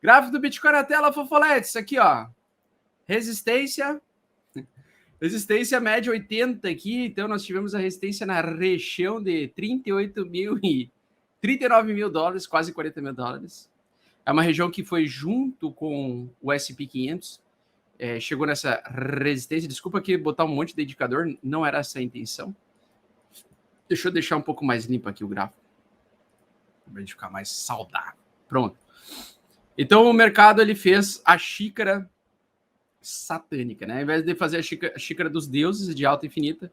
Gráfico do Bitcoin na tela, Fofoletes. Aqui, ó. Resistência média 80 aqui. Então, nós tivemos a resistência na região de 39 mil dólares, quase 40 mil dólares. É uma região que foi junto com o S&P 500. Chegou nessa resistência. Desculpa aqui botar um monte de indicador. Não era essa a intenção. Deixa eu deixar um pouco mais limpo aqui o gráfico. Para a gente ficar mais saudável. Pronto. Então, o mercado ele fez a xícara satânica, né? Ao invés de fazer a xícara dos deuses de alta infinita,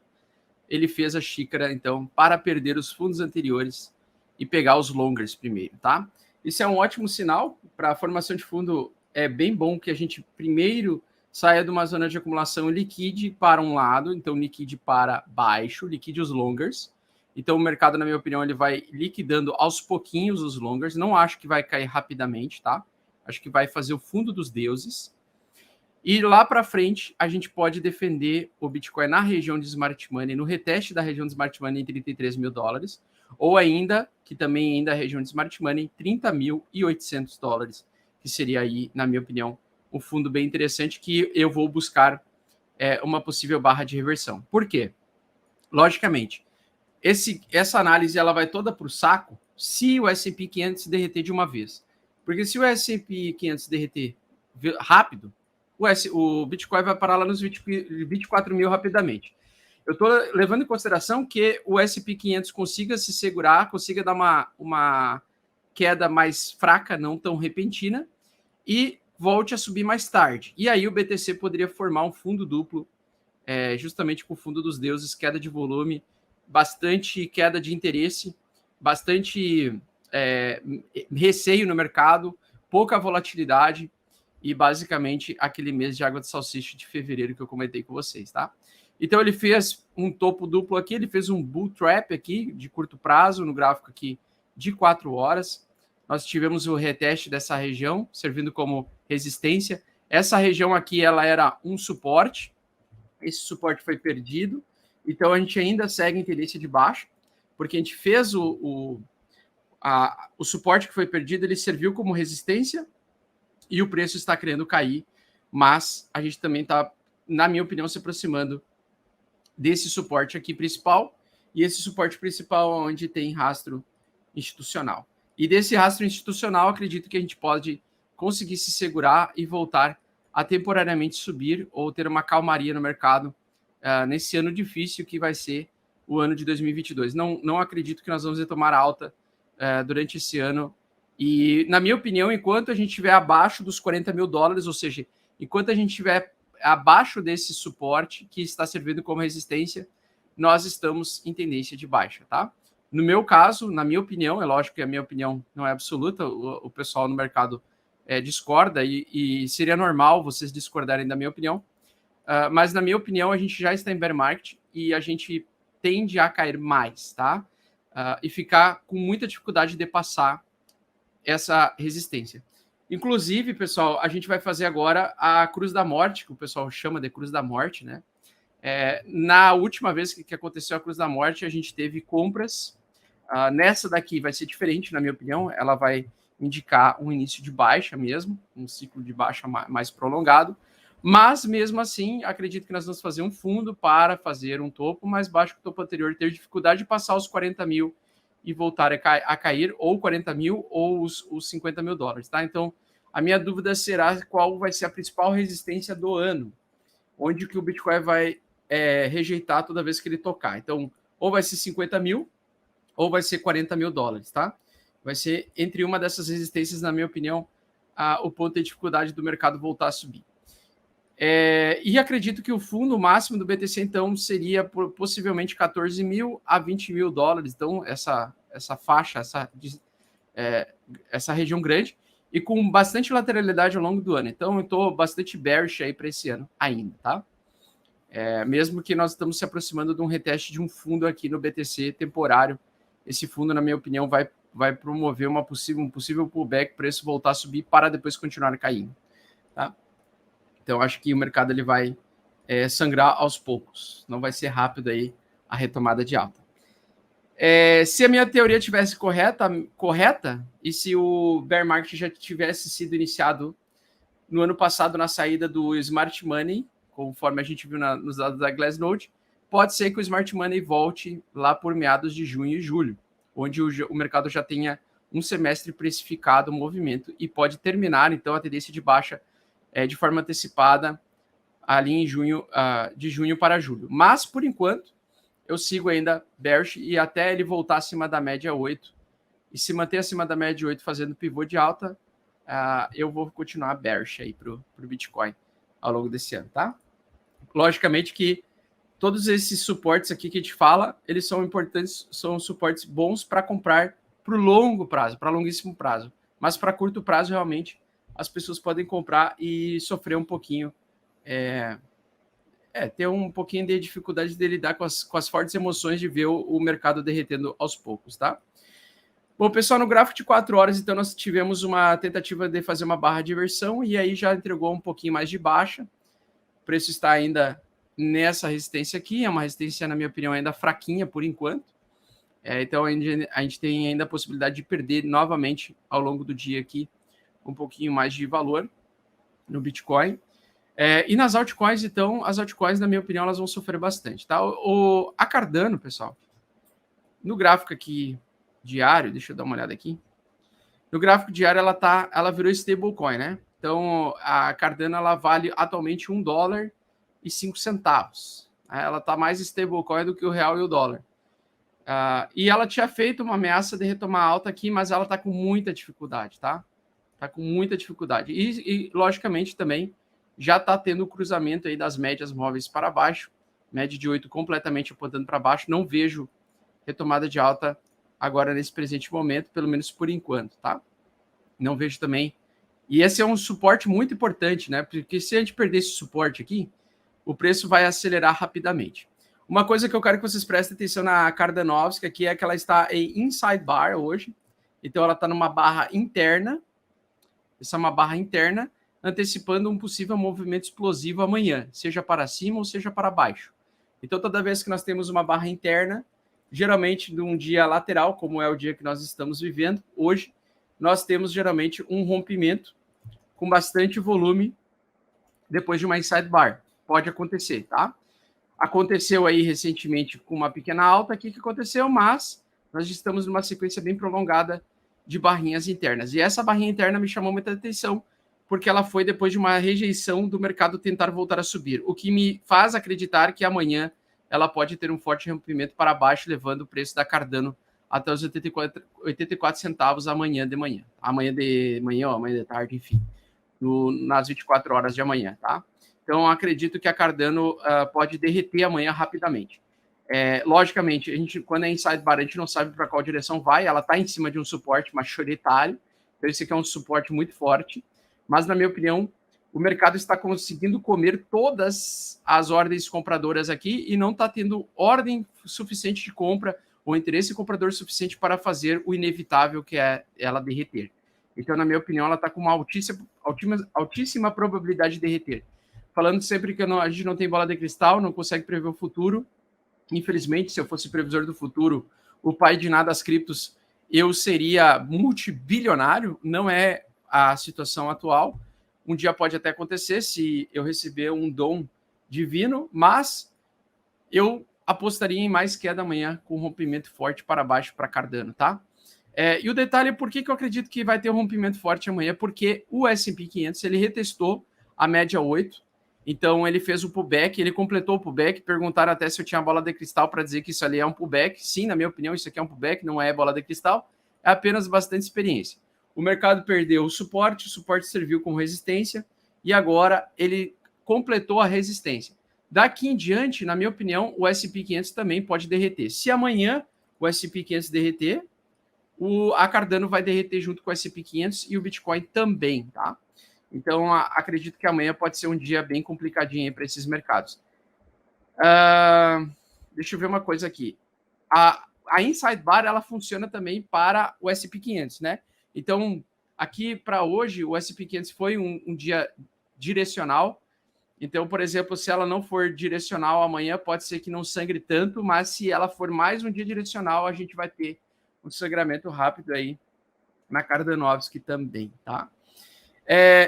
ele fez a xícara, então, para perder os fundos anteriores e pegar os longers primeiro, tá? Isso é um ótimo sinal para a formação de fundo. É bem bom que a gente primeiro saia de uma zona de acumulação e liquide para um lado, então liquide para baixo, liquide os longers. Então o mercado, na minha opinião, ele vai liquidando aos pouquinhos os longers. Não acho que vai cair rapidamente, tá? Acho que vai fazer o fundo dos deuses. E lá para frente, a gente pode defender o Bitcoin na região de Smart Money, no reteste da região de Smart Money em 33 mil dólares, ou ainda, que também ainda a região de Smart Money, em 30.800 dólares, que seria aí, na minha opinião, um fundo bem interessante que eu vou buscar uma possível barra de reversão. Por quê? Logicamente, essa análise ela vai toda para o saco se o S&P 500 se derreter de uma vez. Porque se o S&P 500 se derreter rápido, o Bitcoin vai parar lá nos 24 mil rapidamente. Eu estou levando em consideração que o S&P 500 consiga se segurar, consiga dar uma queda mais fraca, não tão repentina, e volte a subir mais tarde. E aí o BTC poderia formar um fundo duplo, justamente com o fundo dos deuses, queda de volume, bastante queda de interesse, bastante receio no mercado, pouca volatilidade, e basicamente aquele mês de água de salsicha de fevereiro que eu comentei com vocês, tá? Então ele fez um topo duplo aqui, ele fez um bull trap aqui de curto prazo, no gráfico aqui de 4 horas. Nós tivemos o reteste dessa região, servindo como resistência. Essa região aqui, ela era um suporte. Esse suporte foi perdido. Então a gente ainda segue em tendência de baixa, porque a gente fez o suporte que foi perdido, ele serviu como resistência, e o preço está querendo cair, mas a gente também está, na minha opinião, se aproximando desse suporte aqui principal, e esse suporte principal onde tem rastro institucional. E desse rastro institucional, acredito que a gente pode conseguir se segurar e voltar a temporariamente subir ou ter uma calmaria no mercado nesse ano difícil que vai ser o ano de 2022. Não acredito que nós vamos retomar alta durante esse ano. E, na minha opinião, enquanto a gente estiver abaixo dos 40 mil dólares, ou seja, enquanto a gente estiver abaixo desse suporte que está servindo como resistência, nós estamos em tendência de baixa, tá? No meu caso, na minha opinião, é lógico que a minha opinião não é absoluta, o pessoal no mercado discorda e seria normal vocês discordarem da minha opinião, mas na minha opinião a gente já está em bear market e a gente tende a cair mais, tá? E ficar com muita dificuldade de passar essa resistência. Inclusive, pessoal, a gente vai fazer agora a Cruz da Morte, que o pessoal chama de Cruz da Morte, né? Na última vez que aconteceu a Cruz da Morte, a gente teve compras. Nessa daqui vai ser diferente, na minha opinião. Ela vai indicar um início de baixa mesmo, um ciclo de baixa mais prolongado. Mas, mesmo assim, acredito que nós vamos fazer um fundo para fazer um topo mais baixo que o topo anterior, ter dificuldade de passar os 40 mil e voltar a cair, ou 40 mil ou os 50 mil dólares, tá? Então, a minha dúvida será qual vai ser a principal resistência do ano, onde que o Bitcoin vai rejeitar toda vez que ele tocar. Então, ou vai ser 50 mil, ou vai ser 40 mil dólares, tá? Vai ser entre uma dessas resistências, na minha opinião, o ponto de dificuldade do mercado voltar a subir. E acredito que o fundo máximo do BTC, então, seria possivelmente 14 mil a 20 mil dólares. Então, essa faixa, essa região grande, e com bastante lateralidade ao longo do ano. Então, eu estou bastante bearish aí para esse ano ainda, tá? Mesmo que nós estamos se aproximando de um reteste de um fundo aqui no BTC temporário, esse fundo, na minha opinião, vai promover um possível pullback, preço voltar a subir para depois continuar caindo, tá? Então, acho que o mercado ele vai sangrar aos poucos. Não vai ser rápido aí a retomada de alta. Se a minha teoria tivesse correta, e se o bear market já tivesse sido iniciado no ano passado na saída do Smart Money, conforme a gente viu nos dados da Glassnode, pode ser que o Smart Money volte lá por meados de junho e julho, onde o mercado já tenha um semestre precificado o movimento e pode terminar, então, a tendência de baixa de forma antecipada ali em junho, de junho para julho. Mas, por enquanto, eu sigo ainda bearish e até ele voltar acima da média 8 e se manter acima da média 8 fazendo pivô de alta, eu vou continuar bearish aí para o Bitcoin ao longo desse ano, tá? Logicamente que todos esses suportes aqui que a gente fala, eles são importantes, são suportes bons para comprar para o longo prazo, para longuíssimo prazo. Mas para curto prazo, realmente, as pessoas podem comprar e sofrer um pouquinho, ter um pouquinho de dificuldade de lidar com as fortes emoções de ver o mercado derretendo aos poucos, tá? Bom, pessoal, no gráfico de 4 horas, então, nós tivemos uma tentativa de fazer uma barra de inversão e aí já entregou um pouquinho mais de baixa. O preço está ainda nessa resistência aqui, é uma resistência, na minha opinião, ainda fraquinha por enquanto. Então, a gente tem ainda a possibilidade de perder novamente ao longo do dia aqui um pouquinho mais de valor no Bitcoin. E nas altcoins, então, as altcoins, na minha opinião, elas vão sofrer bastante, tá? A Cardano, pessoal, no gráfico aqui diário, deixa eu dar uma olhada aqui. No gráfico diário, ela virou stablecoin, né? Então, a Cardano, ela vale atualmente $1,05. Ela está mais stablecoin do que o real e o dólar. E ela tinha feito uma ameaça de retomar alta aqui, mas ela está com muita dificuldade, tá? Está com muita dificuldade. E, logicamente, também já está tendo o cruzamento aí das médias móveis para baixo, média de 8 completamente apontando para baixo. Não vejo retomada de alta agora nesse presente momento, pelo menos por enquanto, tá? Não vejo também. E esse é um suporte muito importante, né? Porque se a gente perder esse suporte aqui, o preço vai acelerar rapidamente. Uma coisa que eu quero que vocês prestem atenção na Kardanovska aqui é que ela está em inside bar hoje. Então, ela está numa barra interna. Essa é uma barra interna, antecipando um possível movimento explosivo amanhã, seja para cima ou seja para baixo. Então, toda vez que nós temos uma barra interna, geralmente num dia lateral, como é o dia que nós estamos vivendo hoje, nós temos geralmente um rompimento com bastante volume depois de uma inside bar. Pode acontecer, tá? Aconteceu aí recentemente com uma pequena alta aqui que aconteceu, mas nós estamos numa sequência bem prolongada de barrinhas internas. E essa barrinha interna me chamou muita atenção, porque ela foi depois de uma rejeição do mercado tentar voltar a subir, o que me faz acreditar que amanhã ela pode ter um forte rompimento para baixo, levando o preço da Cardano até os 84 centavos amanhã de manhã. Amanhã ou amanhã de tarde, enfim, nas 24 horas de amanhã, tá? Então, acredito que a Cardano pode derreter amanhã rapidamente. Logicamente, quando é inside bar, a gente não sabe para qual direção vai. Ela está em cima de um suporte majoritário. Então, esse aqui é um suporte muito forte. Mas, na minha opinião, o mercado está conseguindo comer todas as ordens compradoras aqui e não está tendo ordem suficiente de compra ou interesse comprador suficiente para fazer o inevitável, que é ela derreter. Então, na minha opinião, ela está com uma altíssima probabilidade de derreter. Falando sempre que a gente não tem bola de cristal, não consegue prever o futuro. Infelizmente, se eu fosse previsor do futuro, o pai de nada das criptos, eu seria multibilionário. Não é a situação atual. Um dia pode até acontecer se eu receber um dom divino, mas eu apostaria em mais queda amanhã com um rompimento forte para baixo para Cardano, tá? E o detalhe é por que eu acredito que vai ter um rompimento forte amanhã, porque o S&P 500 ele retestou a média 8, então ele fez o pullback, ele completou o pullback, perguntaram até se eu tinha bola de cristal para dizer que isso ali é um pullback. Sim, na minha opinião, isso aqui é um pullback, não é bola de cristal, é apenas bastante experiência. O mercado perdeu o suporte serviu como resistência e agora ele completou a resistência. Daqui em diante, na minha opinião, o S&P 500 também pode derreter. Se amanhã o S&P 500 derreter, a Cardano vai derreter junto com o S&P 500 e o Bitcoin também, tá? Então, acredito que amanhã pode ser um dia bem complicadinho para esses mercados. Deixa eu ver uma coisa aqui. A Inside Bar, ela funciona também para o S&P 500, né? Então, aqui para hoje, o S&P 500 foi um dia direcional Então, por exemplo, se ela não for direcional amanhã, pode ser que não sangre tanto, mas se ela for mais um dia direcional, a gente vai ter um sangramento rápido aí na Kardashev também, tá?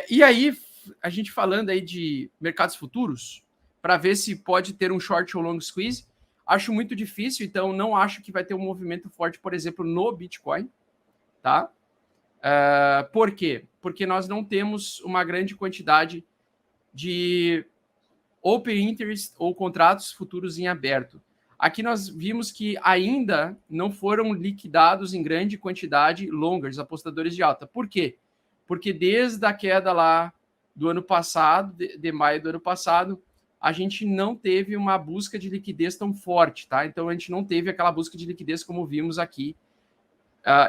E aí, a gente falando aí de mercados futuros, para ver se pode ter um short ou long squeeze, acho muito difícil, então não acho que vai ter um movimento forte, por exemplo, no Bitcoin, tá? Por quê? Porque nós não temos uma grande quantidade de open interest ou contratos futuros em aberto. Aqui nós vimos que ainda não foram liquidados em grande quantidade longers, apostadores de alta. Por quê? Porque desde a queda lá do ano passado, de maio do ano passado, a gente não teve uma busca de liquidez tão forte, tá? Então a gente não teve aquela busca de liquidez como vimos aqui.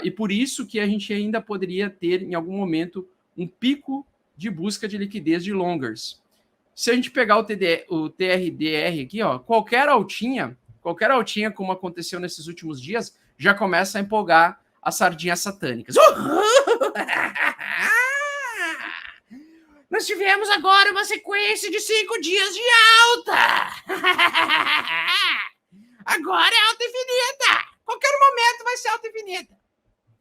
E por isso que a gente ainda poderia ter, em algum momento, um pico de busca de liquidez de longers. Se a gente pegar o TRDR aqui, ó, qualquer altinha, como aconteceu nesses últimos dias, já começa a empolgar as sardinhas satânicas. Nós tivemos agora uma sequência de 5 dias de alta. Agora é alta infinita. Qualquer momento vai ser alta infinita.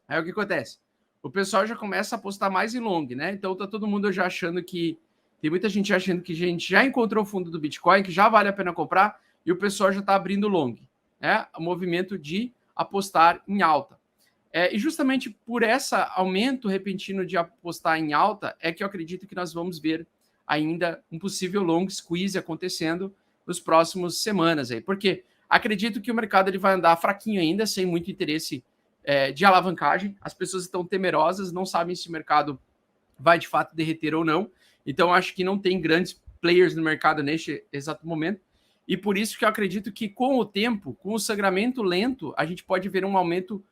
Aí o que acontece? O pessoal já começa a apostar mais em long, né? Então tá todo mundo já achando que... Tem muita gente achando que a gente já encontrou o fundo do Bitcoin, que já vale a pena comprar, e o pessoal já está abrindo long. Né? O movimento de apostar em alta. E justamente por esse aumento repentino de apostar em alta, é que eu acredito que nós vamos ver ainda um possível long squeeze acontecendo nos próximos semanas. Aí. Porque acredito que o mercado ele vai andar fraquinho ainda, sem muito interesse de alavancagem. As pessoas estão temerosas, não sabem se o mercado vai de fato derreter ou não. Então, acho que não tem grandes players no mercado neste exato momento. E por isso que eu acredito que com o tempo, com o sangramento lento, a gente pode ver um aumento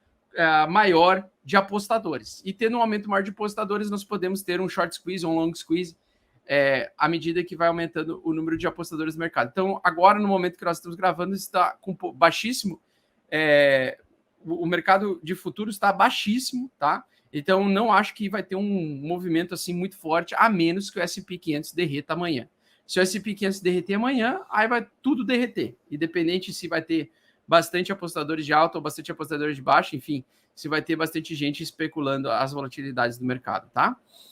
maior de apostadores. E tendo um aumento maior de apostadores, nós podemos ter um short squeeze, um long squeeze, à medida que vai aumentando o número de apostadores no mercado. Então, agora, no momento que nós estamos gravando, está com baixíssimo. O mercado de futuros está baixíssimo, tá? Então, não acho que vai ter um movimento assim muito forte, a menos que o S&P 500 derreta amanhã. Se o S&P 500 derreter amanhã, aí vai tudo derreter. Independente se vai ter bastante apostadores de alta ou bastante apostadores de baixa, enfim, se vai ter bastante gente especulando as volatilidades do mercado, tá?